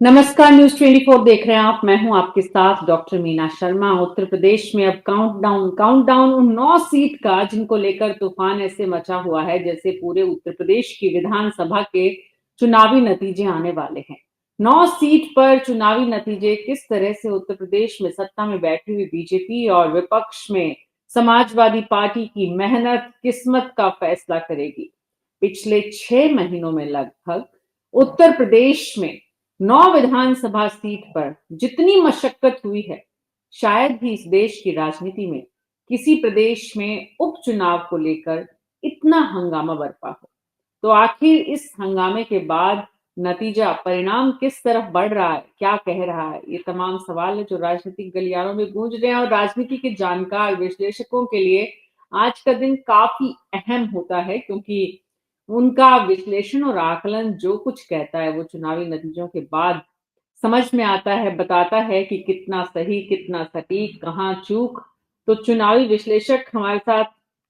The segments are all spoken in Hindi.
नमस्कार, न्यूज 24 देख रहे हैं आप। मैं हूं आपके साथ डॉक्टर मीना शर्मा। उत्तर प्रदेश में अब काउंटडाउन उन 9 सीट का जिनको लेकर तूफान ऐसे मचा हुआ है जैसे पूरे उत्तर प्रदेश की विधानसभा के चुनावी नतीजे आने वाले हैं। 9 सीट पर चुनावी नतीजे किस तरह से उत्तर प्रदेश में सत्ता में बैठी हुई बीजेपी और विपक्ष में समाजवादी पार्टी की मेहनत किस्मत का फैसला करेगी। पिछले 6 महीनों में लगभग उत्तर प्रदेश में 9 विधानसभा सीट पर जितनी मशक्कत हुई है, शायद ही इस देश की राजनीति में किसी प्रदेश में उपचुनाव को लेकर इतना हंगामा बरपा हो। तो आखिर इस हंगामे के बाद नतीजा परिणाम किस तरफ बढ़ रहा है, क्या कह रहा है, ये तमाम सवाल है जो राजनीतिक गलियारों में गूंज रहे हैं। और राजनीति के जानकार विश्लेषकों के लिए आज का दिन काफी अहम होता है, क्योंकि उनका विश्लेषण और आकलन जो कुछ कहता है वो चुनावी नतीजों के बाद समझ में आता है, बताता है कि कितना सही, कितना सटीक, कहाँ चूक। तो चुनावी विश्लेषक हमारे साथ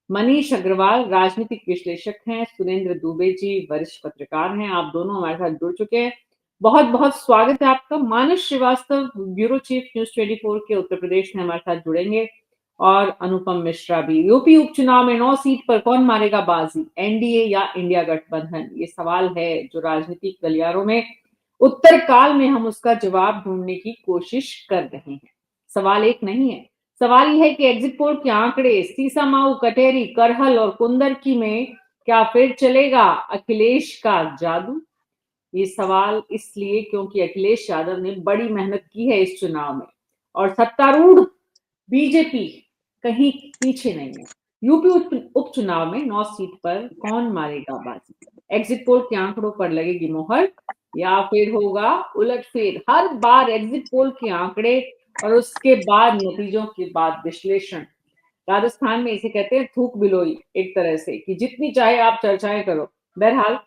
मनीष अग्रवाल राजनीतिक विश्लेषक हैं, सुरेंद्र दुबे जी वरिष्ठ पत्रकार हैं। आप दोनों हमारे साथ जुड़ चुके हैं। बहुत बहुत स्वागत है आपका। मानस श्रीवास्तव ब्यूरो चीफ न्यूज 24 के उत्तर प्रदेश में हमारे साथ जुड़ेंगे, और अनुपम मिश्रा भी। यूपी उपचुनाव में 9 सीट पर कौन मारेगा बाजी, एनडीए या इंडिया गठबंधन? ये सवाल है जो राजनीतिक गलियारों में उत्तर काल में हम उसका जवाब ढूंढने की कोशिश कर रहे हैं। सवाल एक नहीं है, सवाल यह है कि एग्जिट पोल के आंकड़े सीसामाऊ, कटेरी, करहल और कुंदरकी में क्या फिर चलेगा अखिलेश का जादू? ये सवाल इसलिए क्योंकि अखिलेश यादव ने बड़ी मेहनत की है इस चुनाव में, और सत्तारूढ़ बीजेपी कहीं पीछे नहीं है। यूपी उपचुनाव में 9 सीट पर कौन मारेगा बाजी? एग्जिट पोल के आंकड़ों पर लगेगी मोहर या फिर होगा उलटफेर? हर बार एग्जिट पोल के आंकड़े और उसके बाद नतीजों के बाद विश्लेषण। राजस्थान में इसे कहते हैं थूक बिलोई, एक तरह से कि जितनी चाहे आप चर्चाएं करो। बहरहाल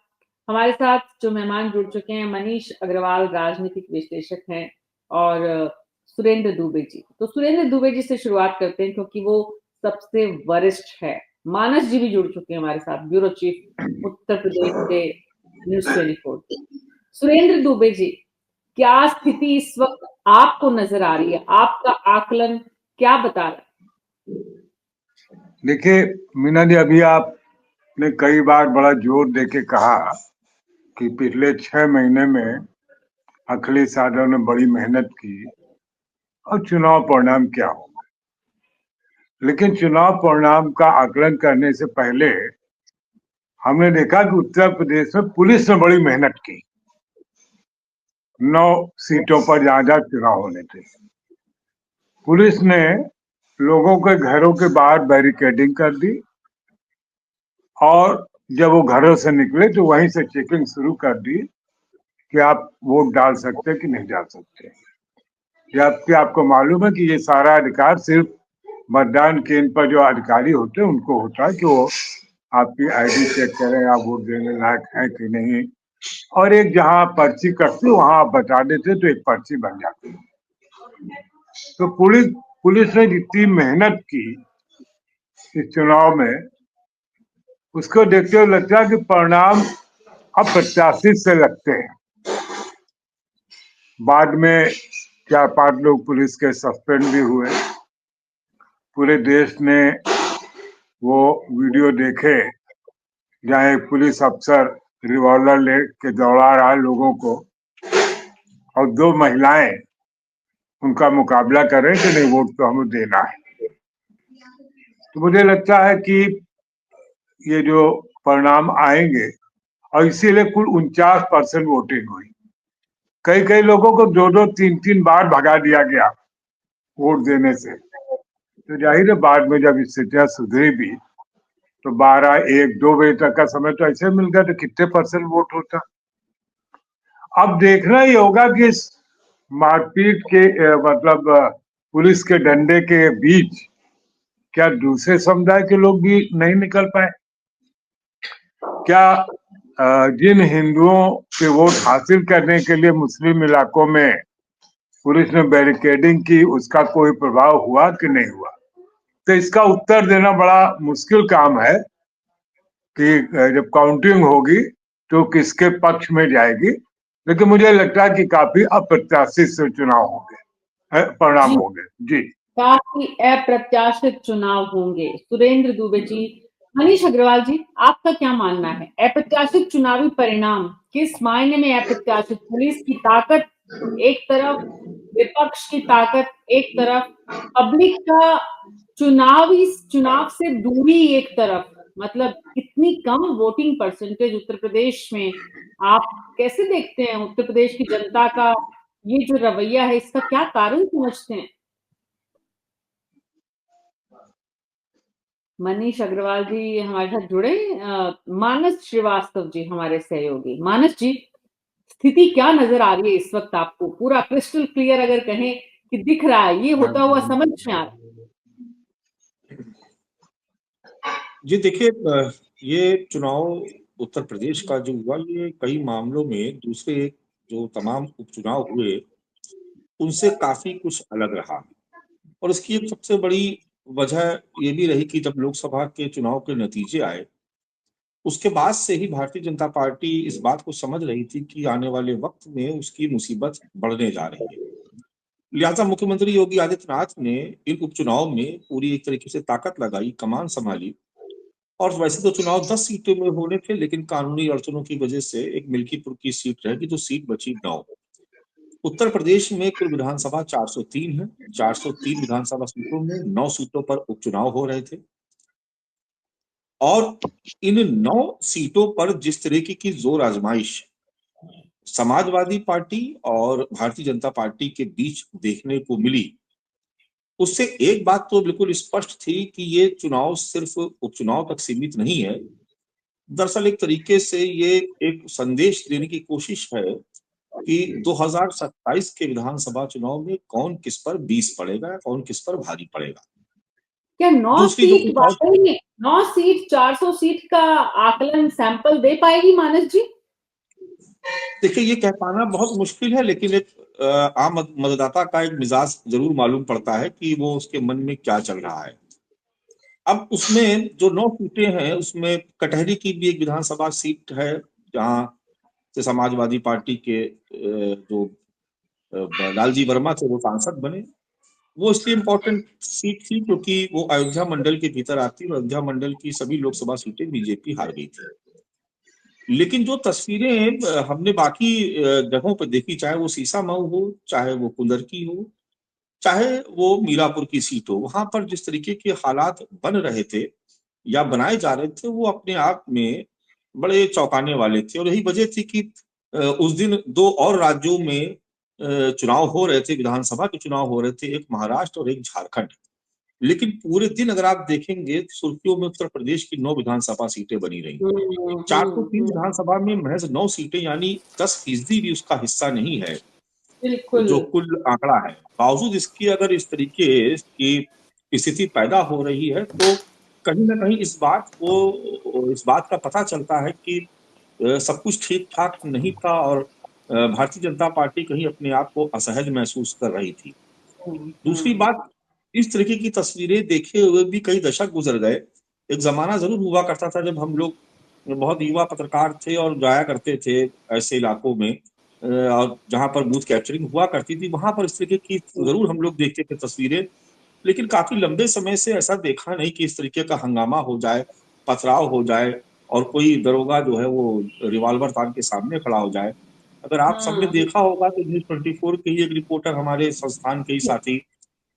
हमारे साथ जो मेहमान जुड़ चुके हैं, मनीष अग्रवाल राजनीतिक विश्लेषक हैं, और सुरेंद्र दुबे जी। तो सुरेंद्र दुबे जी से शुरुआत करते हैं क्योंकि वो सबसे वरिष्ठ है। मानस जी भी जुड़ चुके हैं हमारे साथ, ब्यूरो चीफ उत्तर प्रदेश के न्यूज 24। सुरेंद्र दुबे जी, क्या स्थिति इस वक्त आपको नजर आ रही है? आपका आकलन क्या बता रहा है? देखिए मीना जी, अभी आपने कई बार बड़ा जोर देके कहा कि पिछले 6 महीने में अखिलेश यादव ने बड़ी मेहनत की और चुनाव परिणाम क्या होगा। लेकिन चुनाव परिणाम का आकलन करने से पहले हमने देखा कि उत्तर प्रदेश में पुलिस ने बड़ी मेहनत की। 9 सीटों पर जहां चुनाव होने थे, पुलिस ने लोगों के घरों के बाहर बैरिकेडिंग कर दी, और जब वो घरों से निकले तो वहीं से चेकिंग शुरू कर दी कि आप वोट डाल सकते हैं कि नहीं डाल सकते। जबकि आपको मालूम है कि ये सारा अधिकार सिर्फ मतदान केंद्र पर जो अधिकारी होते हैं उनको होता है कि वो आपकी आईडी चेक करें, आप वोट देने लायक हैं कि नहीं। और एक जहां पर्ची कटती वहां आप बता देते तो एक पर्ची बन जाती। तो पुलिस ने जितनी मेहनत की इस चुनाव में, उसको देखते हुए लगता है कि परिणाम अप्रत्याशित से लगते हैं। बाद में 4-5 लोग पुलिस के सस्पेंड भी हुए। पूरे देश ने वो वीडियो देखे जहाँ एक पुलिस अफसर रिवॉल्वर लेके दौड़ा रहा है लोगों को, और 2 महिलाएं उनका मुकाबला कर रहे कि नहीं वोट तो हमें देना है। तो मुझे लगता है कि ये जो परिणाम आएंगे, और इसीलिए कुल 49% वोटिंग हुई। कई कई लोगों को 2-2, 3-3 बार भगा दिया गया वोट देने से। तो जाहिर है बाद में जब स्थितियां सुधरी भी तो 12, 1, 2 बजे तक का समय तो ऐसे मिल गया तो कितने % वोट होता। अब देखना ही होगा कि इस मारपीट के मतलब पुलिस के डंडे के बीच क्या दूसरे समुदाय के लोग भी नहीं निकल पाए? क्या जिन हिंदुओं के वोट हासिल करने के लिए मुस्लिम इलाकों में पुलिस ने बैरिकेडिंग की, उसका कोई प्रभाव हुआ कि नहीं हुआ? तो इसका उत्तर देना बड़ा मुश्किल काम है कि जब काउंटिंग होगी तो किसके पक्ष में जाएगी। लेकिन मुझे लगता है कि काफी अप्रत्याशित से चुनाव होंगे, परिणाम जी, होंगे। जी, काफी अप्रत्याशित चुनाव होंगे। सुरेंद्र दुबे जी, मनीष अग्रवाल जी, आपका क्या मानना है? अप्रत्याशित चुनावी परिणाम किस मायने में अप्रत्याशित? पुलिस की ताकत एक तरफ, विपक्ष की ताकत एक तरफ, पब्लिक का चुनाव से दूरी एक तरफ, मतलब इतनी कम वोटिंग परसेंटेज उत्तर प्रदेश में। आप कैसे देखते हैं उत्तर प्रदेश की जनता का ये जो रवैया है, इसका क्या कारण समझते हैं? मनीष अग्रवाल जी हमारे साथ जुड़े। मानस श्रीवास्तव जी हमारे सहयोगी। मानस जी, स्थिति क्या नजर आ रही है इस वक्त आपको? पूरा क्रिस्टल क्लियर अगर कहें कि दिख रहा है, ये होता हुआ समझ में आ रहा है। जी देखिए, ये चुनाव उत्तर प्रदेश का जो हुआ, ये कई मामलों में दूसरे जो तमाम उपचुनाव हुए उनसे काफी कुछ अलग रहा। और इसकी एक सबसे बड़ी वजह ये भी रही कि जब लोकसभा के चुनाव के नतीजे आए, उसके बाद से ही भारतीय जनता पार्टी इस बात को समझ रही थी कि आने वाले वक्त में उसकी मुसीबत बढ़ने जा रही है। लिहाजा मुख्यमंत्री योगी आदित्यनाथ ने इन उपचुनाव में पूरी एक तरीके से ताकत लगाई, कमान संभाली। और वैसे तो चुनाव 10 सीटों में होने थे, लेकिन कानूनी अड़चनों की वजह से एक मिल्कीपुर की सीट रह गई, तो सीट बची 9। उत्तर प्रदेश में कुल विधानसभा 403 है। 403 विधानसभा सीटों में 9 सीटों पर उपचुनाव हो रहे थे। और इन 9 सीटों पर जिस तरीके की जोर आजमाइश समाजवादी पार्टी और भारतीय जनता पार्टी के बीच देखने को मिली, उससे एक बात तो बिल्कुल स्पष्ट थी कि ये चुनाव सिर्फ उपचुनाव तक सीमित नहीं है। दरअसल एक तरीके से ये एक संदेश देने की कोशिश है कि 2027 के विधानसभा चुनाव में कौन किस पर 20 पड़ेगा, कौन किस पर भारी पड़ेगा। क्या 9 दूसरी जो सीट कुछ और वाकई में 9 सीट 400 सीट का आकलन सैंपल दे पाएगी मानस जी? देखिए, ये कह पाना बहुत मुश्किल है, लेकिन एक आम मतदाता का एक मिजाज जरूर मालूम पड़ता है कि वो उसके मन में क्या चल रहा है। अब उसमें जो 9 सीटें हैं, उसमें कटहरी की भी एक विधानसभा सीट है, जहां से समाजवादी पार्टी के जो लालजी वर्मा थे वो सांसद बने। वो इसलिए इम्पोर्टेंट सीट थी क्योंकि वो अयोध्या मंडल के भीतर आती, और अयोध्या मंडल की सभी लोकसभा सीटें बीजेपी हार गई थी। लेकिन जो तस्वीरें हमने बाकी जगहों पर देखी, चाहे वो सीसामऊ हो, चाहे वो कुंदरकी हो, चाहे वो मीरापुर की सीट हो, वहां पर जिस तरीके के हालात बन रहे थे या बनाए जा रहे थे, वो अपने आप में बड़े चौंकाने वाले थे। और यही वजह थी कि उस दिन 2 और राज्यों में चुनाव हो रहे थे, विधानसभा के चुनाव हो रहे थे, एक महाराष्ट्र और एक झारखंड। लेकिन पूरे दिन अगर आप देखेंगे, सुर्खियों में उत्तर प्रदेश की 9 विधानसभा सीटें बनी रही। 403 विधानसभा में महज 9 सीटें, यानी 10% भी उसका हिस्सा नहीं है बिल्कुल। जो कुल आंकड़ा है। बावजूद इसकी अगर इस तरीके की स्थिति पैदा हो रही है, तो कहीं ना कहीं इस बात का पता चलता है कि सब कुछ ठीक ठाक नहीं था, और भारतीय जनता पार्टी कहीं अपने आप को असहज महसूस कर रही थी। दूसरी बात, इस तरीके की तस्वीरें देखे हुए भी कई दशक गुजर गए। एक जमाना जरूर हुआ करता था जब हम लोग बहुत युवा पत्रकार थे और जाया करते थे ऐसे इलाकों में, और जहां पर बूथ कैप्चरिंग हुआ करती थी, वहां पर इस तरीके की जरूर हम लोग देखते थे तस्वीरें। लेकिन काफी लंबे समय से ऐसा देखा नहीं कि इस तरीके का हंगामा हो जाए, पथराव हो जाए, और कोई दरोगा जो है वो रिवॉल्वर तान के सामने खड़ा हो जाए। अगर आप सबने देखा होगा तो न्यूज 24 के ही एक रिपोर्टर, हमारे संस्थान के ही साथी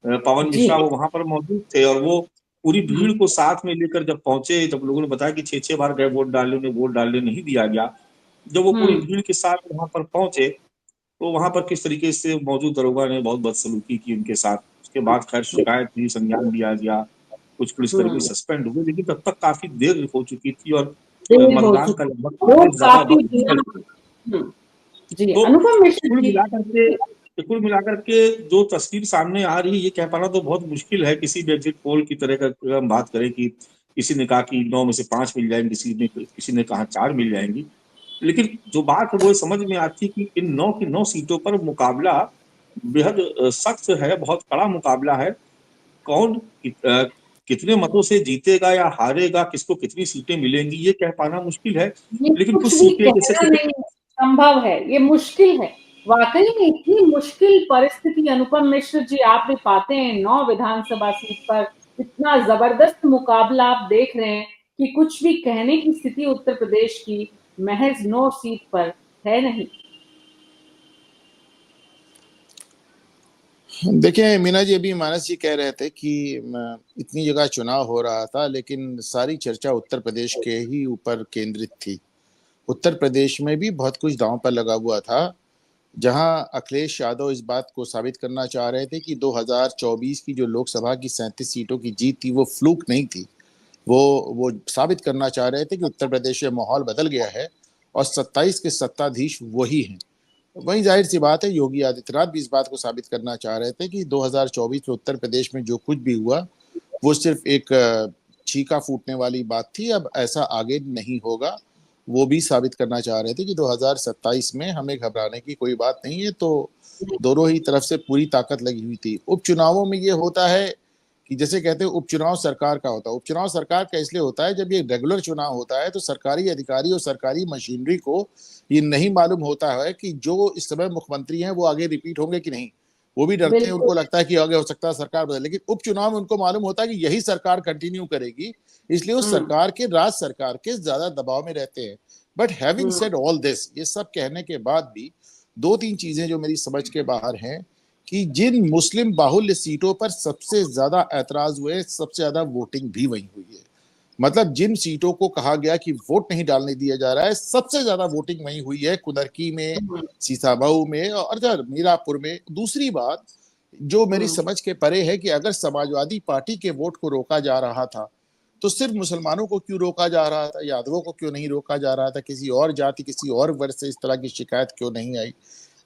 पवन जी। मिश्रा, वो वहां पर मौजूद थे, और वो पूरी भीड़ को साथ में लेकर जब पहुंचे, जब लोगों ने बताया कि 6-6 बार गए वोट डालने, उन्हें वोट डालने नहीं दिया गया, जब वो पूरी भीड़ के साथ वहां पर पहुंचे, तो वहां पर किस तरीके से मौजूद दरोगा ने बहुत बदसलूकी की उनके साथ। उसके बाद खैर शिकायत हुई, संज्ञान लिया गया, कुछ पुलिसकर्मी सस्पेंड हुए, लेकिन तब तक काफी देर हो चुकी थी, और देर हो मतदान का चुकी, लगभग वो आधे से ज्यादा काफी वक्त निकल बिना। चुका। जी, तो अनुपम मिश्र कुल जी। मिलाकर के कुल मिलाकर के जो तस्वीर सामने आ रही है, ये कह पाना तो बहुत मुश्किल है। किसी भी एग्जिट पोल की तरह का अगर हम बात करें कि किसी ने कहा कि 9 में से 5 मिल जाएंगे, किसी ने कहा 4 मिल जाएंगी, लेकिन जो बात है वो समझ में आती है कि इन 9 की 9 सीटों पर मुकाबला बेहद सख्त है, बहुत कड़ा मुकाबला है। कौन कितने मतों से जीतेगा या हारेगा, किसको कितनी सीटें मिलेंगी, ये कह पाना मुश्किल है। ये लेकिन कुछ कुछ भी सीटें जैसे कहना नहीं है। संभव है, ये मुश्किल है। वाकई में इतनी मुश्किल परिस्थिति अनुपम मिश्र जी आप भी पाते हैं 9 विधानसभा सीट पर इतना जबरदस्त मुकाबला आप देख रहे हैं कि कुछ भी कहने की स्थिति उत्तर प्रदेश की महज 9 सीट पर है नहीं। देखिए मीना जी, अभी मानस जी कह रहे थे कि इतनी जगह चुनाव हो रहा था लेकिन सारी चर्चा उत्तर प्रदेश के ही ऊपर केंद्रित थी। उत्तर प्रदेश में भी बहुत कुछ दांव पर लगा हुआ था, जहां अखिलेश यादव इस बात को साबित करना चाह रहे थे कि 2024 की जो लोकसभा की 37 सीटों की जीत थी वो फ्लूक नहीं थी। वो साबित करना चाह रहे थे कि उत्तर प्रदेश में माहौल बदल गया है और 27 के सत्ताधीश वही हैं। वही जाहिर सी बात है, योगी आदित्यनाथ भी इस बात को साबित करना चाह रहे थे कि 2024 में उत्तर प्रदेश में जो कुछ भी हुआ वो सिर्फ एक छीका फूटने वाली बात थी, अब ऐसा आगे नहीं होगा। वो भी साबित करना चाह रहे थे कि 2027 में हमें घबराने की कोई बात नहीं है। तो दोनों ही तरफ से पूरी ताकत लगी हुई थी। उपचुनावों में ये होता है कि जैसे कहते हैं उपचुनाव सरकार का होता है। उपचुनाव सरकार का इसलिए होता है जब ये रेगुलर चुनाव होता है तो सरकारी अधिकारी और सरकारी मशीनरी को ये नहीं मालूम होता है कि जो इस समय मुख्यमंत्री हैं वो आगे रिपीट होंगे कि नहीं। वो भी डरते हैं, उनको लगता है कि आगे हो सकता है सरकार बदले, लेकिन उपचुनाव में उनको मालूम होता है कि यही सरकार कंटिन्यू करेगी, इसलिए उस सरकार के राज्य सरकार के ज्यादा दबाव में रहते हैं। But having said all this, ये सब कहने के बाद भी दो तीन चीजें जो मेरी समझ के बाहर हैं कि जिन मुस्लिम बाहुल्य सीटों पर सबसे ज्यादा ऐतराज हुए, सबसे ज्यादा वोटिंग भी वही हुई है। मतलब जिन सीटों को कहा गया कि वोट नहीं डालने दिया जा रहा है, सबसे ज्यादा वोटिंग वही हुई है, कुदरकी में, सीसामऊ में और मीरापुर में। दूसरी बात जो मेरी समझ के परे है कि अगर समाजवादी पार्टी के वोट को रोका जा रहा था तो सिर्फ मुसलमानों को क्यों रोका जा रहा था, यादवों को क्यों नहीं रोका जा रहा था, किसी और जाति किसी और वर्ग से इस तरह की शिकायत क्यों नहीं आई।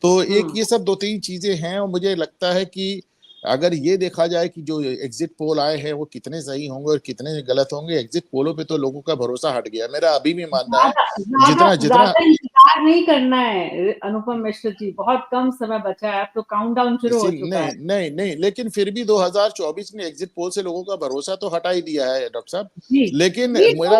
तो एक ये सब दो तीन चीजें हैं और मुझे लगता है कि अगर ये देखा जाए कि जो एग्जिट पोल आए हैं वो कितने सही होंगे और कितने गलत होंगे, एग्जिट पोलों पे तो लोगों का भरोसा हट गया। मेरा अभी भी मानना है जितना जितना इंतजार नहीं करना है अनुपम मिश्र जी, बहुत कम समय बचा है, अब तो काउंटडाउन शुरू हो चुका है। नहीं, लेकिन फिर भी 2024 में एग्जिट पोल से लोगों का भरोसा तो हटा ही दिया है डॉक्टर साहब। लेकिन मेरा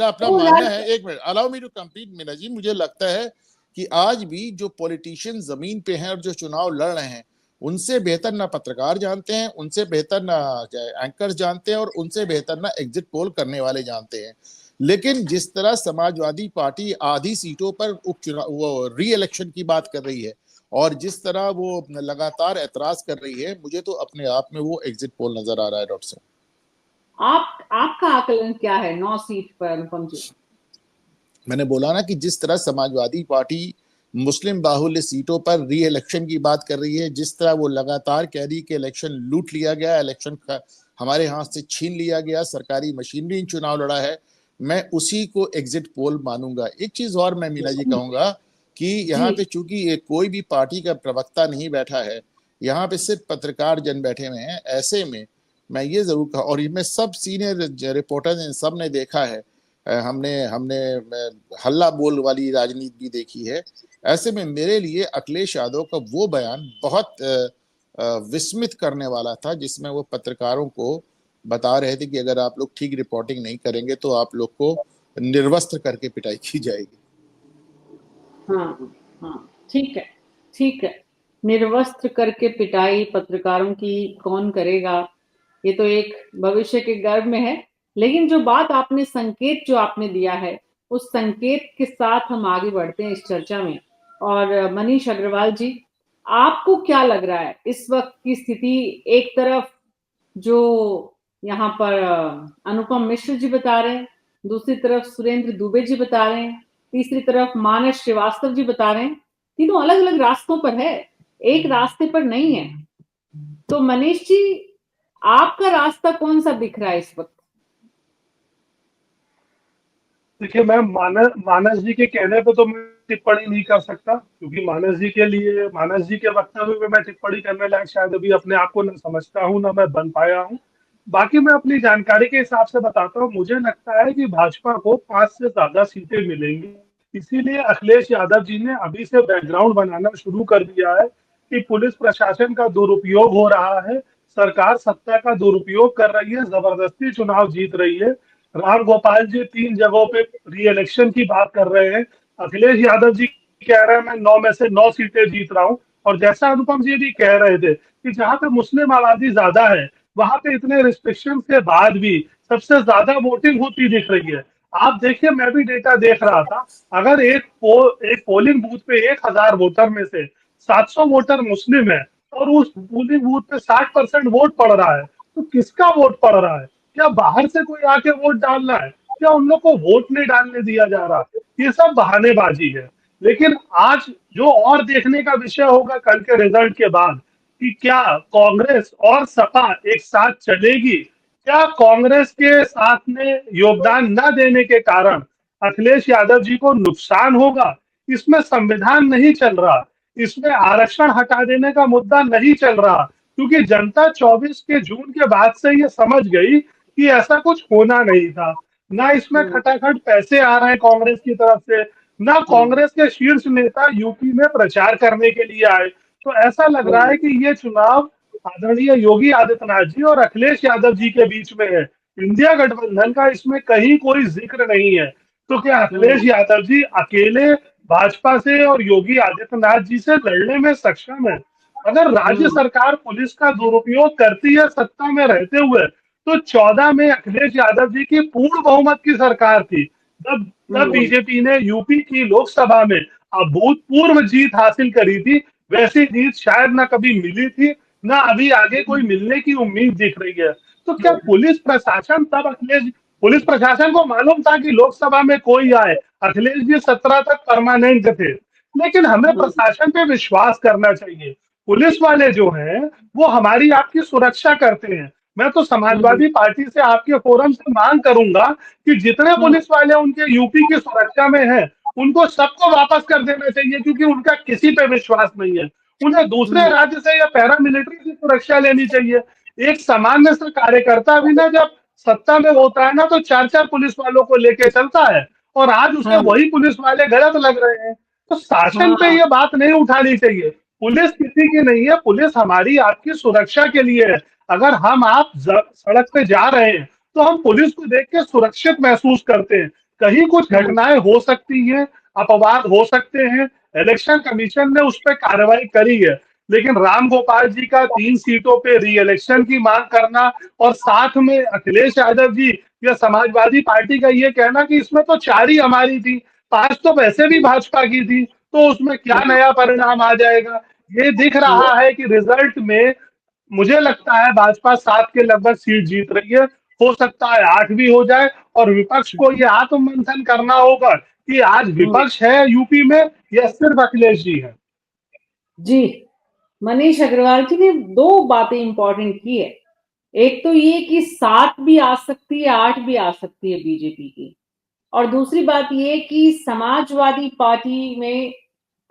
अपना मानना है, एक minute allow me to complete Meena ji. मुझे लगता है कि आज भी जो पॉलिटिशियन जमीन पे हैं और जो चुनाव लड़ रहे हैं, उनसे बेहतर ना पत्रकार जानते हैं, उनसे बेहतर ना एंकर्स जानते हैं और उनसे बेहतर ना एग्जिट पोल करने वाले जानते हैं। लेकिन जिस तरह समाजवादी पार्टी आधी सीटों पर उपचुनाव वो री इलेक्शन की बात कर रही है और जिस तरह वो लगातार ऐतराज कर रही है, मुझे तो अपने आप में वो एग्जिट पोल नजर आ रहा है। डॉक्टर साहब, आपका आकलन क्या है 9 सीट पर अनुपम जी? मैंने बोला ना कि जिस तरह समाजवादी पार्टी मुस्लिम बाहुल्य सीटों पर री इलेक्शन की बात कर रही है, जिस तरह वो लगातार कह रही कि इलेक्शन लूट लिया गया, इलेक्शन हमारे हाथ से छीन लिया गया, सरकारी मशीनरी चुनाव लड़ा है, मैं उसी को एग्जिट पोल मानूंगा। एक चीज और मैं मीना जी कहूंगा कि यहाँ पे चूंकि कोई भी पार्टी का प्रवक्ता नहीं बैठा है, यहाँ पे सिर्फ पत्रकार जन बैठे हुए हैं, ऐसे में मैं ये जरूर कहा, और इनमें सब सीनियर रिपोर्टर सब ने देखा है, हमने हमने हल्ला बोल वाली राजनीति भी देखी है। ऐसे में मेरे लिए अखिलेश यादव का वो बयान बहुत विस्मित करने वाला था, जिसमें वो पत्रकारों को बता रहे थे कि अगर आप लोग ठीक रिपोर्टिंग नहीं करेंगे तो आप लोग को निर्वस्त्र करके पिटाई की जाएगी। हाँ, ठीक है। निर्वस्त्र करके पिटाई पत्रकारों की कौन करेगा, ये तो एक भविष्य के गर्भ में है। लेकिन जो बात आपने संकेत जो आपने दिया है, उस संकेत के साथ हम आगे बढ़ते हैं इस चर्चा में। और मनीष अग्रवाल जी, आपको क्या लग रहा है इस वक्त की स्थिति? एक तरफ जो यहाँ पर अनुपम मिश्र जी बता रहे हैं, दूसरी तरफ सुरेंद्र दुबे जी बता रहे हैं, तीसरी तरफ मानस श्रीवास्तव जी बता रहे हैं। तीनों अलग अलग रास्तों पर है, एक रास्ते पर नहीं है। तो मनीष जी, आपका रास्ता कौन सा दिख रहा है इस वक्त? देखिए, मैं मानस जी के कहने पे तो मैं टिप्पणी नहीं कर सकता, क्योंकि मानस जी के वक्तव्य में मैं टिप्पणी करने लायक शायद अभी अपने आप को न समझता हूँ, न मैं बन पाया हूँ। बाकी मैं अपनी जानकारी के हिसाब से बताता हूँ। मुझे लगता है कि भाजपा को 5 से ज्यादा सीटें मिलेंगी। इसीलिए अखिलेश यादव जी ने अभी से बैकग्राउंड बनाना शुरू कर दिया है कि पुलिस प्रशासन का दुरुपयोग हो रहा है, सरकार सत्ता का दुरुपयोग कर रही है, जबरदस्ती चुनाव जीत रही है। राम गोपाल जी 3 जगहों पे री इलेक्शन की बात कर रहे हैं, अखिलेश यादव जी कह रहे हैं मैं 9 में से 9 सीटें जीत रहा हूँ, और जैसा अनुपम जी भी कह रहे थे कि जहां पे मुस्लिम आबादी ज्यादा है वहां पे इतने रिस्ट्रिक्शन के बाद भी सबसे ज्यादा वोटिंग होती दिख रही है। आप देखिए, मैं भी डेटा देख रहा था, अगर एक पोलिंग बूथ पे 1000 वोटर में से 700 वोटर मुस्लिम है और उस पोलिंग बूथ पे 60% वोट पड़ रहा है, तो किसका वोट पड़ रहा है? क्या बाहर से कोई आके वोट डालना है? क्या उन लोग को वोट नहीं डालने दिया जा रहा? ये सब बहानेबाजी है। लेकिन आज जो और देखने का विषय होगा कल के रिजल्ट के बाद, कि क्या कांग्रेस और सपा एक साथ चलेगी, क्या कांग्रेस के साथ में योगदान न देने के कारण अखिलेश यादव जी को नुकसान होगा। इसमें संविधान नहीं चल रहा, इसमें आरक्षण हटा देने का मुद्दा नहीं चल रहा, क्योंकि जनता 24 के जून के बाद से ये समझ गई कि ऐसा कुछ होना नहीं था। ना इसमें खटाखट पैसे आ रहे हैं कांग्रेस की तरफ से, ना कांग्रेस के शीर्ष नेता यूपी में प्रचार करने के लिए आए। तो ऐसा लग रहा है कि ये चुनाव आदरणीय योगी आदित्यनाथ जी और अखिलेश यादव जी के बीच में है। इंडिया गठबंधन का इसमें कहीं कोई जिक्र नहीं है। तो क्या अखिलेश यादव जी अकेले भाजपा से और योगी आदित्यनाथ जी से लड़ने में सक्षम है? अगर राज्य सरकार पुलिस का दुरुपयोग करती है सत्ता में रहते हुए, तो 14 में अखिलेश यादव जी की पूर्ण बहुमत की सरकार थी। तब तब बीजेपी ने यूपी की लोकसभा में अभूतपूर्व जीत हासिल करी थी। वैसी जीत शायद ना कभी मिली थी, ना अभी आगे कोई मिलने की उम्मीद दिख रही है। तो क्या पुलिस प्रशासन को मालूम था कि लोकसभा में कोई आए? अखिलेश जी 17 तक परमानेंट थे। लेकिन हमें प्रशासन पे विश्वास करना चाहिए। पुलिस वाले जो हैं वो हमारी आपकी सुरक्षा करते हैं। मैं तो समाजवादी पार्टी से आपके फोरम से मांग करूंगा कि जितने पुलिस वाले उनके यूपी की सुरक्षा में हैं, उनको सबको वापस कर देना चाहिए, क्योंकि उनका किसी पे विश्वास नहीं है। उन्हें दूसरे राज्य से या पैरामिलिट्री की सुरक्षा लेनी चाहिए। एक सामान्य सा कार्यकर्ता भी ना जब सत्ता में होता है ना, तो 4-4 पुलिस वालों को लेके चलता है, और आज उसे वही पुलिस वाले गलत लग रहे हैं। तो शासन पे ये बात नहीं उठानी चाहिए। पुलिस किसी की नहीं है, पुलिस हमारी आपकी सुरक्षा के लिए है। अगर हम आप सड़क पे जा रहे हैं तो हम पुलिस को देख के सुरक्षित महसूस करते हैं। कहीं कुछ घटनाएं हो सकती हैं, अपवाद हो सकते हैं, इलेक्शन कमीशन ने उस पर कार्रवाई करी है। लेकिन राम गोपाल जी का 3 सीटों पे री इलेक्शन की मांग करना, और साथ में अखिलेश यादव जी या समाजवादी पार्टी का ये कहना कि इसमें तो 4 ही हमारी थी, 5 तो वैसे भी भाजपा की थी, तो उसमें क्या नया परिणाम आ जाएगा? ये दिख रहा है कि रिजल्ट में मुझे लगता है भाजपा 7 के लगभग सीट जीत रही है। हो सकता है 8 भी हो जाए, और विपक्ष को ये आत्ममंथन करना होगा कि आज विपक्ष है यूपी में या सिर्फ अखिलेश जी है। जी, मनीष अग्रवाल जी ने 2 बातें इंपॉर्टेंट की है। एक तो ये कि 7 भी आ सकती है, 8 भी आ सकती है बीजेपी की, और दूसरी बात ये कि समाजवादी पार्टी में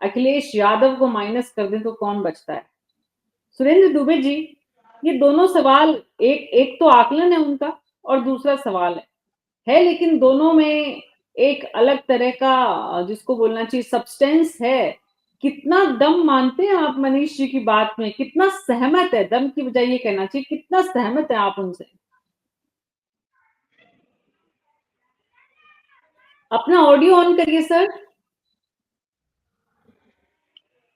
अखिलेश यादव को माइनस कर दें तो कौन बचता है? सुरेंद्र दुबे जी, ये दोनों सवाल, एक तो आकलन है उनका और दूसरा सवाल है, लेकिन दोनों में एक अलग तरह का, जिसको बोलना चाहिए, सब्सटेंस है। कितना दम मानते हैं आप मनीष जी की बात में? कितना सहमत है, दम की बजाय ये कहना चाहिए कितना सहमत है आप उनसे? अपना ऑडियो ऑन करिए सर।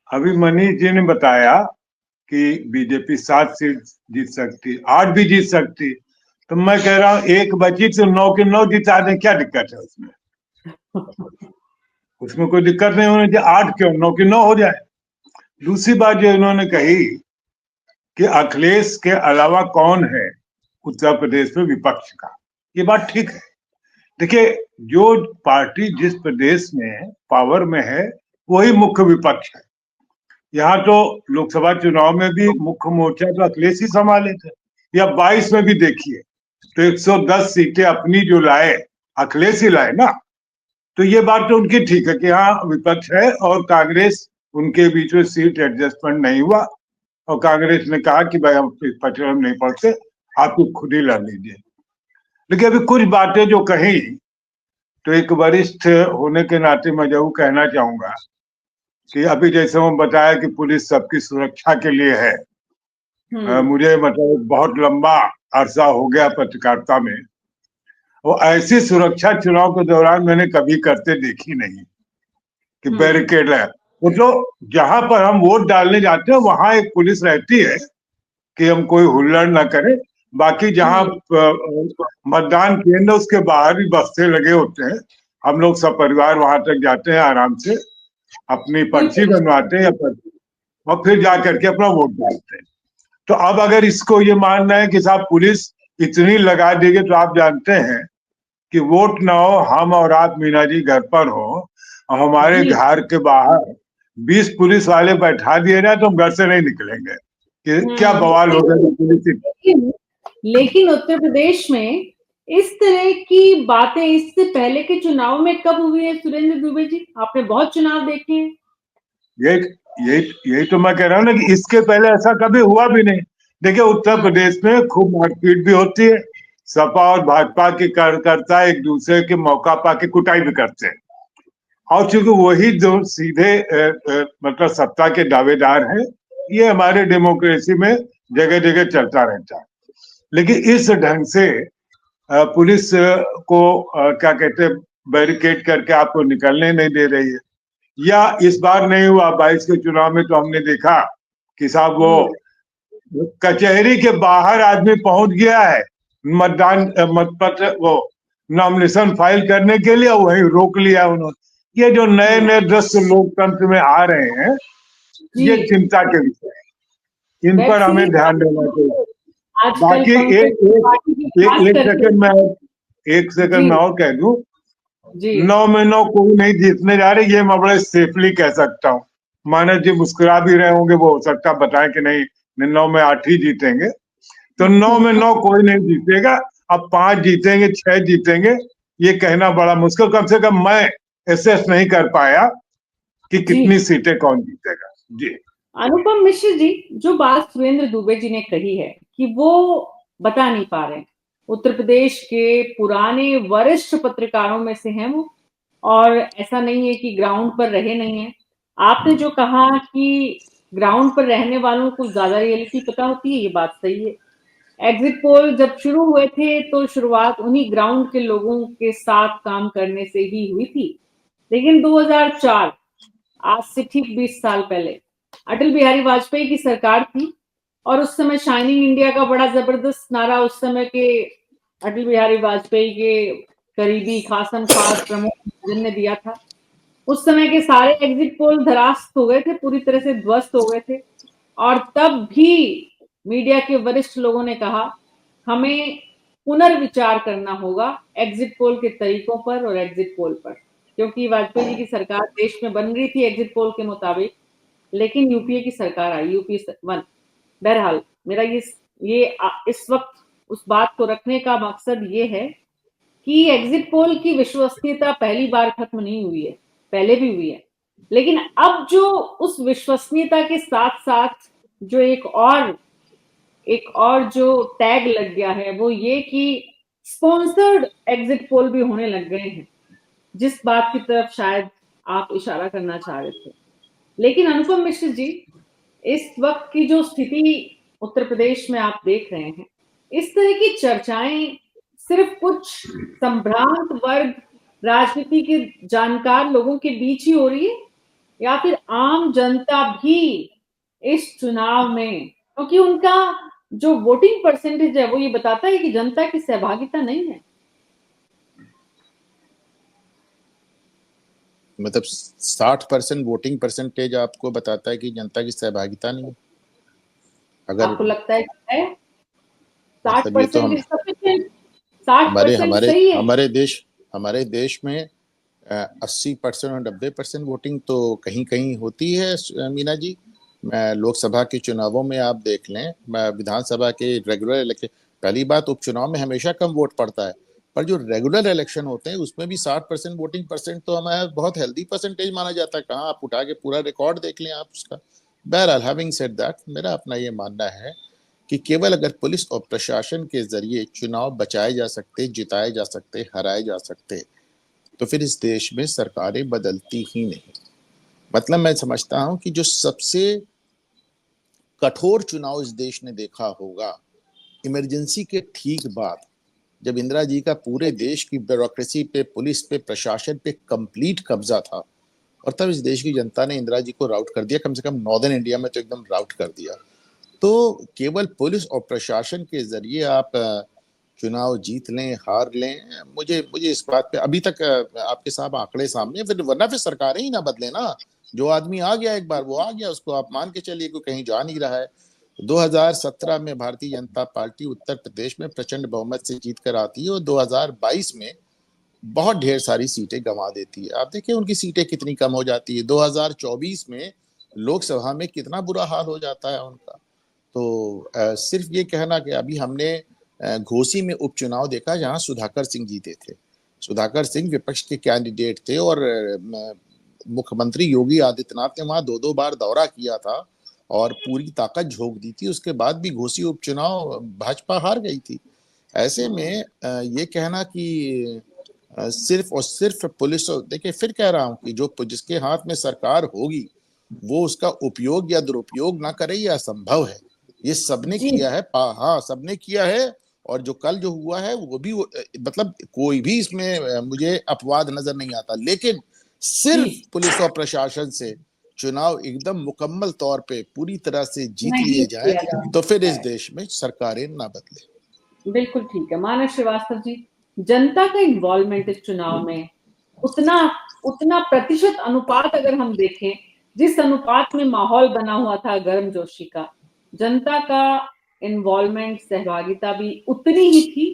अभी मनीष जी ने बताया कि बीजेपी 7 सीट जीत सकती, 8 भी जीत सकती। तो मैं कह रहा हूं एक बची तो 9 के 9 जिता दें, क्या दिक्कत है उसमें? उसमें कोई दिक्कत नहीं होनी चाहिए। 8 क्यों, 9 की 9 हो जाए। दूसरी बात जो इन्होंने कही कि अखिलेश के अलावा कौन है उत्तर प्रदेश में विपक्ष का, ये बात ठीक है। देखिए, जो पार्टी जिस प्रदेश में पावर में है वही मुख्य विपक्ष है। यहाँ तो लोकसभा चुनाव में भी मुख्य मोर्चा तो अखिलेश ही संभाले थे, या 22 में भी देखिए तो 110 सीटें अपनी जो लाए अखिलेश ही लाए ना। तो ये बात तो उनकी ठीक है कि हाँ विपक्ष है, और कांग्रेस उनके बीच में सीट एडजस्टमेंट नहीं हुआ, और कांग्रेस ने कहा कि भाई हम पटल नहीं पड़ते, आप खुद ही लड़ लीजिए। लेकिन अभी कुछ बातें जो कही, तो एक वरिष्ठ होने के नाते मैं जरूर कहना चाहूंगा कि अभी जैसे वो बताया कि पुलिस सबकी सुरक्षा के लिए है। मुझे मतलब बहुत लंबा अरसा हो गया पत्रकारिता में, वो ऐसी सुरक्षा चुनाव के दौरान मैंने कभी करते देखी नहीं। कि बैरिकेड है। वो तो जहां पर हम वोट डालने जाते हैं वहां एक पुलिस रहती है कि हम कोई हुल्लड़ ना करें। बाकी जहां मतदान केंद्र उसके बाहर भी बस्ते लगे होते हैं। हम लोग सब परिवार वहां तक जाते हैं आराम से, अपनी पर्ची बनवाते हैं या पर्ची, और फिर जा करके अपना वोट डालते हैं। तो अब अगर इसको ये मानना है कि साहब पुलिस इतनी लगा देगी, तो आप जानते हैं कि वोट ना हो, हम और आप मीना जी घर पर हो और हमारे घर के बाहर 20 पुलिस वाले बैठा दिए जाए तो हम घर से नहीं निकलेंगे कि क्या बवाल हो गया पुलिस। लेकिन उत्तर प्रदेश में इस तरह की बातें इससे पहले के चुनाव में कब हुई है सुरेंद्र दुबे जी? आपने बहुत चुनाव देखे हैं। यही तो मैं कह रहा हूँ ना कि इसके पहले ऐसा कभी हुआ भी नहीं। देखिए उत्तर प्रदेश में खूब मारपीट भी होती है, सपा और भाजपा के कार्यकर्ता एक दूसरे के मौका पाके कुटाई भी करते हैं, और चूंकि वही जो सीधे मतलब सत्ता के दावेदार हैं, ये हमारे डेमोक्रेसी में जगह जगह चलता रहता है। लेकिन इस ढंग से पुलिस को क्या कहते हैं, बैरिकेड करके आपको निकलने नहीं दे रही है। या इस बार नहीं हुआ, 22 के चुनाव में तो हमने देखा कि साहब वो कचहरी के बाहर आदमी पहुंच गया है मतदान मतपत्र वो नॉमिनेशन फाइल करने के लिए, वहीं रोक लिया उन्होंने। ये जो नए नए दृश्य लोकतंत्र में आ रहे हैं, ये चिंता के विषय है, इन पर हमें ध्यान देना चाहिए। बाकी एक सेकंड में और कह दूं, 9 में 9 कोई नहीं जीतने जा रहे, ये मैं बड़े सेफली कह सकता हूँ। मानस जी मुस्कुरा भी रहे होंगे, वो हो सकता बताएं कि नहीं 9 में 8 ही जीतेंगे। तो 9 में 9 कोई नहीं जीतेगा। अब 5 जीतेंगे, 6 जीतेंगे, ये कहना बड़ा मुश्किल। कम से कम मैं एसेस नहीं कर पाया कि कितनी सीटें कौन जीतेगा। जी अनुपम मिश्र जी, जो बात सुरेंद्र दुबे जी ने कही है कि वो बता नहीं पा रहे, उत्तर प्रदेश के पुराने वरिष्ठ पत्रकारों में से हैं वो, और ऐसा नहीं है कि ग्राउंड पर रहे नहीं है। आपने जो कहा कि ग्राउंड पर रहने वालों को ज्यादा रियलिटी पता होती है, ये बात सही है। एग्जिट पोल जब शुरू हुए थे तो शुरुआत उन्हीं ग्राउंड के लोगों के साथ काम करने से ही हुई थी। लेकिन 2004, आज से ठीक 20 साल पहले, अटल बिहारी वाजपेयी की सरकार थी, और उस समय शाइनिंग इंडिया का बड़ा जबरदस्त नारा उस समय के अटल बिहारी वाजपेयी के करीबी खासम खास प्रमुख ने दिया था। उस समय के सारे एग्जिट पोल धरास्त हो गए थे, पूरी तरह से ध्वस्त हो गए थे, और तब भी मीडिया के वरिष्ठ लोगों ने कहा हमें पुनर्विचार करना होगा एग्जिट पोल के तरीकों पर और एग्जिट पोल पर, क्योंकि वाजपेयी जी की सरकार देश में बन रही थी एग्जिट पोल के मुताबिक, लेकिन यूपीए की सरकार आई, यूपीए 1। बहरहाल मेरा ये इस वक्त उस बात को रखने का मकसद ये है कि एग्जिट पोल की विश्वसनीयता पहली बार खत्म नहीं हुई है, पहले भी हुई है, लेकिन अब जो उस विश्वसनीयता के साथ साथ जो एक और जो टैग लग गया है, वो ये कि स्पॉन्सर्ड एग्जिट पोल भी होने लग गए हैं, जिस बात की तरफ शायद आप इशारा करना चाह रहे थे। लेकिन अनुपम मिश्र जी, इस वक्त की जो स्थिति उत्तर प्रदेश में आप देख रहे हैं, इस तरह की चर्चाएं सिर्फ कुछ संभ्रांत वर्ग, राजनीति के जानकार लोगों के बीच ही हो रही है, या फिर आम जनता भी इस चुनाव में, क्योंकि उनका जो वोटिंग परसेंटेज है वो ये बताता है कि जनता की सहभागिता नहीं है। मतलब 60% वोटिंग परसेंटेज आपको बताता है कि जनता की सहभागिता नहीं है? अगर आपको लगता है कि है 60% मतलब ये तो हमारे देश में 80% और 90% वोटिंग तो कहीं कहीं होती है मीना जी। लोकसभा के चुनावों में आप देख लें, विधानसभा के रेगुलर इलेक्शन, पहली बात उपचुनाव में हमेशा कम वोट पड़ता है, पर जो रेगुलर इलेक्शन होते हैं उसमें भी 60% वोटिंग परसेंट तो हमारा बहुत हेल्दी परसेंटेज माना जाता है। कहाँ आप उठा के पूरा रिकॉर्ड देख लें आप उसका। बहरहाल हैविंग सेड दैट, मेरा अपना ये मानना है कि केवल अगर पुलिस और प्रशासन के जरिए चुनाव बचाए जा सकते, जिताए जा सकते, हराए जा सकते, तो फिर इस देश में सरकारें बदलती ही नहीं। मतलब मैं समझता हूं कि जो सबसे कठोर चुनाव इस देश ने देखा होगा, इमरजेंसी के ठीक बाद, जब इंदिरा जी का पूरे देश की ब्यूरोक्रेसी पे, पुलिस पे, प्रशासन पे कंप्लीट कब्जा था, और तब इस देश की जनता ने इंदिरा जी को राउट कर दिया, कम से कम नॉर्दर्न इंडिया में तो एकदम राउट कर दिया। तो केवल पुलिस और प्रशासन के जरिए आप चुनाव जीत लें, हार लें, मुझे मुझे इस बात पे अभी तक आपके साहब आंकड़े सामने, फिर वरना फिर सरकारें ही ना बदले ना। जो आदमी आ गया एक बार, वो आ गया, उसको आप मान के चलिए कि कहीं जा नहीं रहा है। 2017 में भारतीय जनता पार्टी उत्तर प्रदेश में प्रचंड बहुमत से जीत कर आती है और 2022 में बहुत ढेर सारी सीटें गंवा देती है। आप देखिए उनकी सीटें कितनी कम हो जाती है। 2024 में लोकसभा में कितना बुरा हाल हो जाता है उनका। तो सिर्फ ये कहना कि अभी हमने घोसी में उपचुनाव देखा जहां सुधाकर सिंह जीते थे। सुधाकर सिंह विपक्ष के कैंडिडेट थे और मुख्यमंत्री योगी आदित्यनाथ ने वहां 2-2 बार दौरा किया था और पूरी ताकत झोंक दी थी। उसके बाद भी घोसी उपचुनाव भाजपा हार गई थी। ऐसे में ये कहना कि सिर्फ और सिर्फ पुलिस, देखिए फिर कह रहा हूं कि जो जिसके हाथ में सरकार होगी वो उसका उपयोग या दुरुपयोग ना करे, यह असंभव है। ये सबने किया है, हाँ सबने किया है। और जो कल जो हुआ है वो भी मतलब कोई भी इसमें मुझे अपवाद नजर नहीं आता। लेकिन सिर्फ पुलिस और प्रशासन से चुनाव एकदम मुकम्मल तौर पे पूरी तरह से जीत लिए जाए तो फिर इस देश में सरकारें ना बदले। बिल्कुल ठीक है। मानस श्रीवास्तव जी, जनता का इन्वॉल्वमेंट इस चुनाव में उतना प्रतिशत अनुपात अगर हम देखें, जिस अनुपात में माहौल बना हुआ था गर्मजोशी का, जनता का इन्वॉल्वमेंट, सहभागिता भी उतनी ही थी?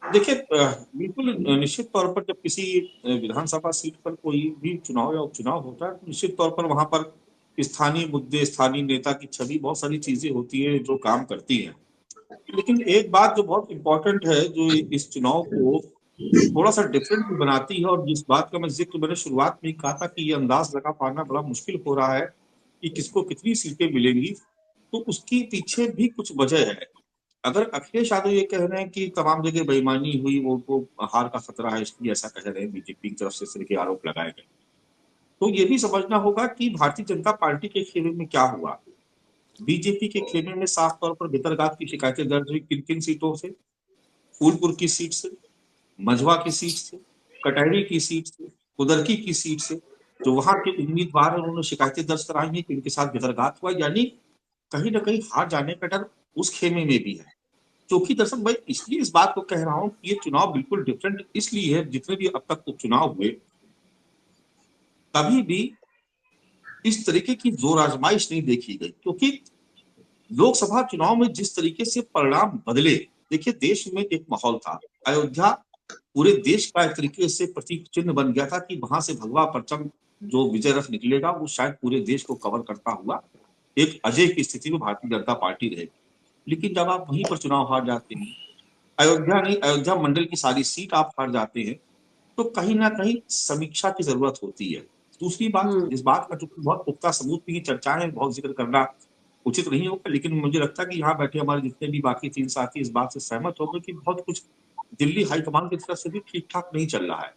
देखिए बिल्कुल निश्चित तौर पर जब किसी विधानसभा सीट पर कोई भी चुनाव या उपचुनाव होता है तो निश्चित तौर पर वहां पर स्थानीय मुद्दे, स्थानीय नेता की छवि, बहुत सारी चीजें होती है जो काम करती हैं। लेकिन एक बात जो बहुत इंपॉर्टेंट है, जो इस चुनाव को थोड़ा सा डिफरेंट भी बनाती है, और जिस बात का मैं जिक्र मैंने शुरुआत में कहा था कि ये अंदाज लगा पाना बड़ा मुश्किल हो रहा है कि किसको कितनी सीटें मिलेंगी, तो उसके पीछे भी कुछ वजह है। अगर अखिलेश यादव ये कह रहे हैं कि तमाम जगह बेईमानी हुई, वो उनको हार का खतरा है इसलिए ऐसा कह रहे हैं, बीजेपी की तरफ से इस तरह के आरोप लगाए गए, तो ये भी समझना होगा कि भारतीय जनता पार्टी के खेमे में क्या हुआ। बीजेपी के खेमे में साफ तौर पर भितरघात की शिकायतें दर्ज हुई। किन किन सीटों से? फूलपुर की सीट से, मझवा की सीट से, कटहरी की सीट से, कुदरकी की सीट से। जो वहां के उम्मीदवार हैं उन्होंने शिकायतें दर्ज कराई हैं कि इनके साथ भितरघात हुआ, यानी कहीं ना कहीं हार जाने का डर उस खेमे में भी है। क्योंकि दरअसल मैं इसलिए इस बात को कह रहा हूं कि ये चुनाव बिल्कुल डिफरेंट इसलिए है, जितने भी अब तक उपचुनाव हुए कभी भी इस तरीके की जोर आजमाइश नहीं देखी गई। क्योंकि लोकसभा चुनाव में जिस तरीके से परिणाम बदले, देखिए देश में एक माहौल था, अयोध्या पूरे देश का एक तरीके से प्रतीक चिन्ह बन गया था कि वहां से भगवा परचम जो विजय रथ निकलेगा वो शायद पूरे देश को कवर करता हुआ एक अजय की स्थिति में भारतीय जनता पार्टी रहेगी। लेकिन जब आप वहीं पर चुनाव हार जाते हैं, अयोध्या नहीं, अयोध्या मंडल की सारी सीट आप हार जाते हैं, तो कहीं ना कहीं समीक्षा की जरूरत होती है। दूसरी बात, इस बात का जो बहुत पुख्ता सबूत की चर्चा है, बहुत जिक्र करना उचित नहीं होगा, लेकिन मुझे लगता है कि यहाँ बैठे हमारे जितने भी बाकी 3 साथी इस बात से सहमत होंगे कि बहुत कुछ दिल्ली हाईकमान की तरफ से भी ठीक ठाक नहीं चल रहा है।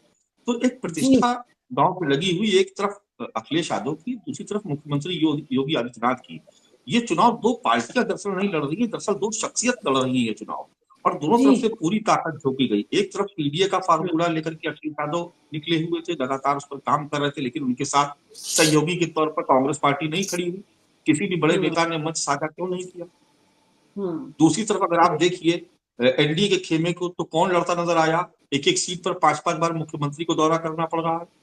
तो एक प्रतिष्ठा दांव पे लगी हुई, एक तरफ अखिलेश यादव की, दूसरी तरफ मुख्यमंत्री योगी आदित्यनाथ की। ये चुनाव 2 पार्टियां दरअसल नहीं लड़ रही है, दरअसल 2 शख्सियत लड़ रही है चुनाव, और दोनों तरफ से पूरी ताकत झोंकी गई। एक तरफ पीडीए का फार्मूला लेकर के अखिलेश यादव निकले हुए थे, लगातार उस पर काम कर रहे थे, लेकिन उनके साथ सहयोगी के तौर पर कांग्रेस पार्टी नहीं खड़ी हुई। किसी भी बड़े नेता ने मंच साझा क्यों नहीं किया? दूसरी तरफ अगर आप देखिए एनडीए के खेमे को, तो कौन लड़ता नजर आया? एक एक सीट पर 5-5 बार मुख्यमंत्री को दौरा करना पड़ रहा है।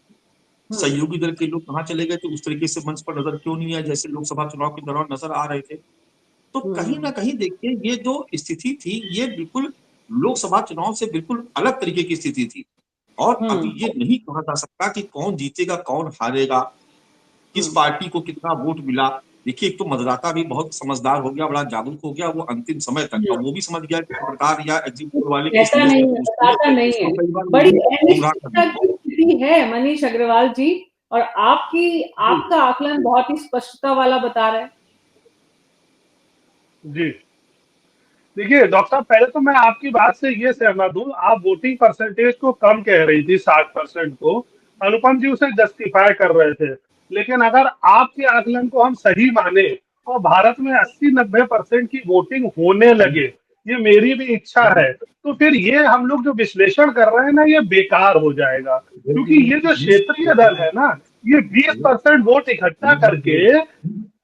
सहयोगी दल के लोग कहां चले गए थे? उस तरीके से मंच पर नजर क्यों नहीं आया जैसे लोकसभा चुनाव के दौरान नजर आ रहे थे? तो कहीं ना कहीं देखिए ये जो स्थिति थी, ये बिल्कुल लोकसभा चुनाव से बिल्कुल अलग तरीके की स्थिति थी। और अभी ये नहीं कहा जा सकता कि कौन जीतेगा, कौन हारेगा, किस पार्टी को कितना वोट मिला। देखिए एक तो मतदाता भी बहुत समझदार हो गया, बड़ा जागरूक हो गया, वो अंतिम समय तक, और वो भी समझ गया कि सरकार या एग्जिट पोल वाले किस कहता लिस्ट नहीं में है, पूछती है, बताता नहीं उसको है। कई बार बड़ी गुमराह कर अनिश्चितता देती है। की स्थिति है मनीष अग्रवाल जी, और आपका आकलन बहुत ही स्पष्टता वाला बता रहा है। जी देखिए डॉक्टर साहब, पहले तो मैं आपकी बात से ये सहमत हूँ। आप वोटिंग परसेंटेज को कम कह रही थी, 60% को। अनुपम जी उसे जस्टिफाई कर रहे थे। लेकिन अगर आपके आकलन को हम सही माने तो भारत में 80-90% की वोटिंग होने लगे, ये मेरी भी इच्छा है, तो फिर ये हम लोग जो विश्लेषण कर रहे हैं ना, ये बेकार हो जाएगा। क्योंकि ये जो क्षेत्रीय दल है ना, ये 20% वोट इकट्ठा करके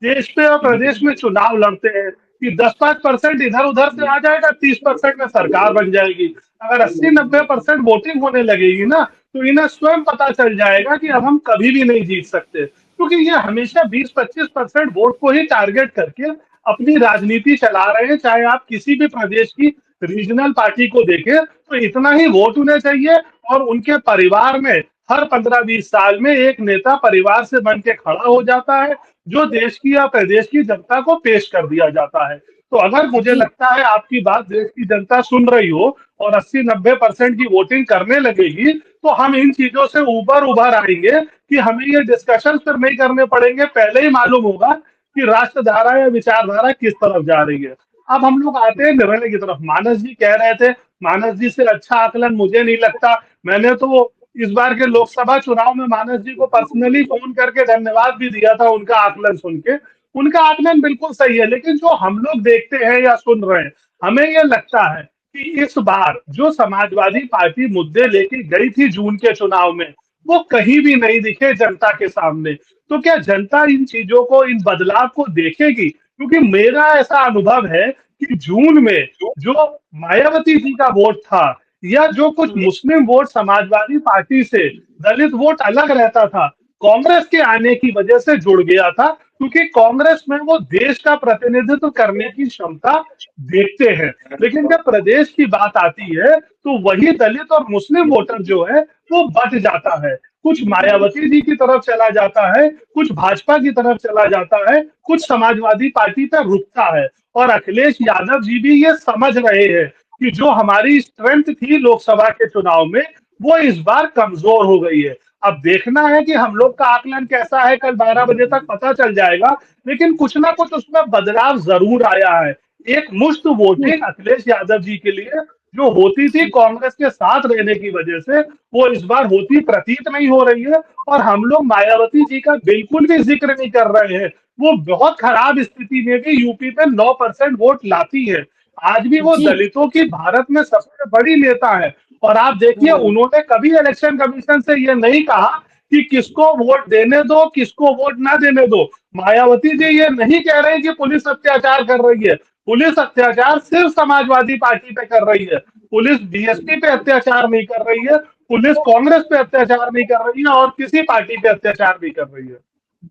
देश पे और प्रदेश में चुनाव लड़ते हैं कि 10-5% इधर उधर से आ जाएगा, 30% में सरकार बन जाएगी। अगर 80-90% वोटिंग होने लगेगी ना, तो इन्हें स्वयं पता चल जाएगा कि अब हम कभी भी नहीं जीत सकते, क्योंकि ये हमेशा 20-25% वोट को ही टारगेट करके अपनी राजनीति चला रहे हैं। चाहे आप किसी भी प्रदेश की रीजनल पार्टी को देखें, तो इतना ही वोट उन्हें चाहिए, और उनके परिवार में हर 15-20 साल में एक नेता परिवार से बन के खड़ा हो जाता है, जो देश की या प्रदेश की जनता को पेश कर दिया जाता है। तो अगर मुझे जी लगता है आपकी बात देश की जनता सुन रही हो और 80-90% की वोटिंग करने लगेगी, तो हम इन चीजों से उभर आएंगे कि हमें ये डिस्कशन फिर नहीं करने पड़ेंगे, पहले ही मालूम होगा कि राष्ट्रधारा या विचारधारा किस तरफ जा रही है। अब हम लोग आते हैं निर्णय की तरफ। मानस जी कह रहे थे, मानस जी से अच्छा आकलन मुझे नहीं लगता। मैंने तो इस बार के लोकसभा चुनाव में मानस जी को पर्सनली फोन करके धन्यवाद भी दिया था उनका आकलन सुन के। उनका आकलन बिल्कुल सही है, लेकिन जो हम लोग देखते हैं या सुन रहे हैं, हमें ये लगता है कि इस बार जो समाजवादी पार्टी मुद्दे लेके गई थी जून के चुनाव में, वो कहीं भी नहीं दिखे जनता के सामने। तो क्या जनता इन चीजों को, इन बदलाव को देखेगी? क्योंकि मेरा ऐसा अनुभव है कि जून में जो मायावती जी का वोट था, या जो कुछ मुस्लिम वोट समाजवादी पार्टी से दलित वोट अलग रहता था, कांग्रेस के आने की वजह से जुड़ गया था, क्योंकि कांग्रेस में वो देश का प्रतिनिधित्व करने की क्षमता देखते हैं। लेकिन जब प्रदेश की बात आती है, तो वही दलित और मुस्लिम वोटर जो है वो बट जाता है। कुछ मायावती जी की तरफ चला जाता है, कुछ भाजपा की तरफ चला जाता है, कुछ समाजवादी पार्टी पर रुकता है। और अखिलेश यादव जी भी ये समझ रहे हैं कि जो हमारी स्ट्रेंथ थी लोकसभा के चुनाव में, वो इस बार कमजोर हो गई है। अब देखना है कि हम लोग का आकलन कैसा है, कल 12 बजे तक पता चल जाएगा। लेकिन कुछ ना कुछ उसमें बदलाव जरूर आया है। एक मुश्त वोटिंग अखिलेश यादव जी के लिए जो होती थी कांग्रेस के साथ रहने की वजह से, वो इस बार होती प्रतीत नहीं हो रही है। और हम लोग मायावती जी का बिल्कुल भी जिक्र नहीं कर रहे हैं। वो बहुत खराब स्थिति में भी यूपी पे 9% वोट लाती है। आज भी वो जी दलितों की भारत में सबसे बड़ी नेता है। और आप देखिए, उन्होंने कभी इलेक्शन कमीशन से ये नहीं कहा कि किसको वोट देने दो, किसको वोट ना देने दो। मायावती जी ये नहीं कह रही कि पुलिस अत्याचार कर रही है। पुलिस अत्याचार सिर्फ समाजवादी पार्टी पे कर रही है। पुलिस बीएसपी पे अत्याचार नहीं कर रही है, पुलिस कांग्रेस पे अत्याचार नहीं कर रही है, और किसी पार्टी पे अत्याचार नहीं कर रही है।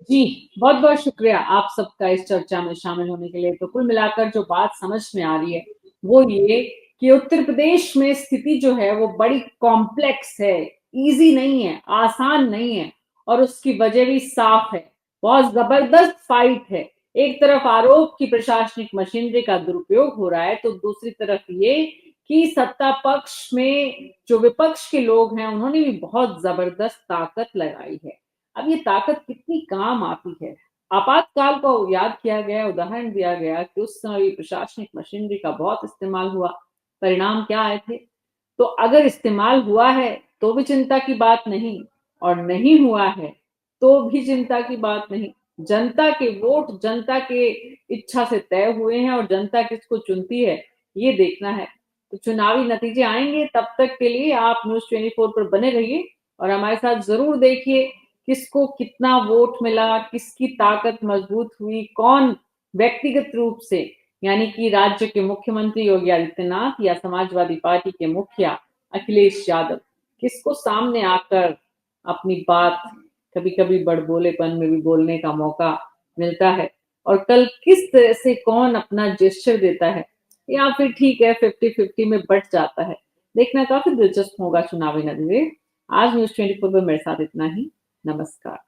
जी, बहुत बहुत शुक्रिया आप सबका इस चर्चा में शामिल होने के लिए। तो कुल मिलाकर जो बात समझ में आ रही है वो ये कि उत्तर प्रदेश में स्थिति जो है वो बड़ी कॉम्प्लेक्स है, इजी नहीं है, आसान नहीं है, और उसकी वजह भी साफ है। बहुत जबरदस्त फाइट है। एक तरफ आरोप की प्रशासनिक मशीनरी का दुरुपयोग हो रहा है, तो दूसरी तरफ ये कि सत्ता पक्ष में जो विपक्ष के लोग हैं उन्होंने भी बहुत जबरदस्त ताकत लगाई है। अब ये ताकत कितनी काम आती है? आपातकाल को याद किया गया, उदाहरण दिया गया कि उस समय प्रशासनिक मशीनरी का बहुत इस्तेमाल हुआ, परिणाम क्या आए थे? तो अगर इस्तेमाल हुआ है तो भी चिंता की बात नहीं, और नहीं हुआ है तो भी चिंता की बात नहीं। जनता के वोट जनता के इच्छा से तय हुए हैं, और जनता किसको चुनती है ये देखना है। तो चुनावी नतीजे आएंगे, तब तक के लिए आप न्यूज़ 24 पर बने रहिए और हमारे साथ जरूर देखिए किसको कितना वोट मिला, किसकी ताकत मजबूत हुई, कौन व्यक्तिगत रूप से यानी कि राज्य के मुख्यमंत्री योगी आदित्यनाथ या समाजवादी पार्टी के मुखिया अखिलेश यादव किसको सामने आकर अपनी बात कभी कभी बड़बोलेपन में भी बोलने का मौका मिलता है, और कल किस तरह से कौन अपना जेस्चर देता है, या फिर ठीक है 50-50 में बट जाता है। देखना काफी दिलचस्प होगा चुनावी नतीजे। आज न्यूज़ 24 पर मेरे साथ इतना ही। नमस्कार।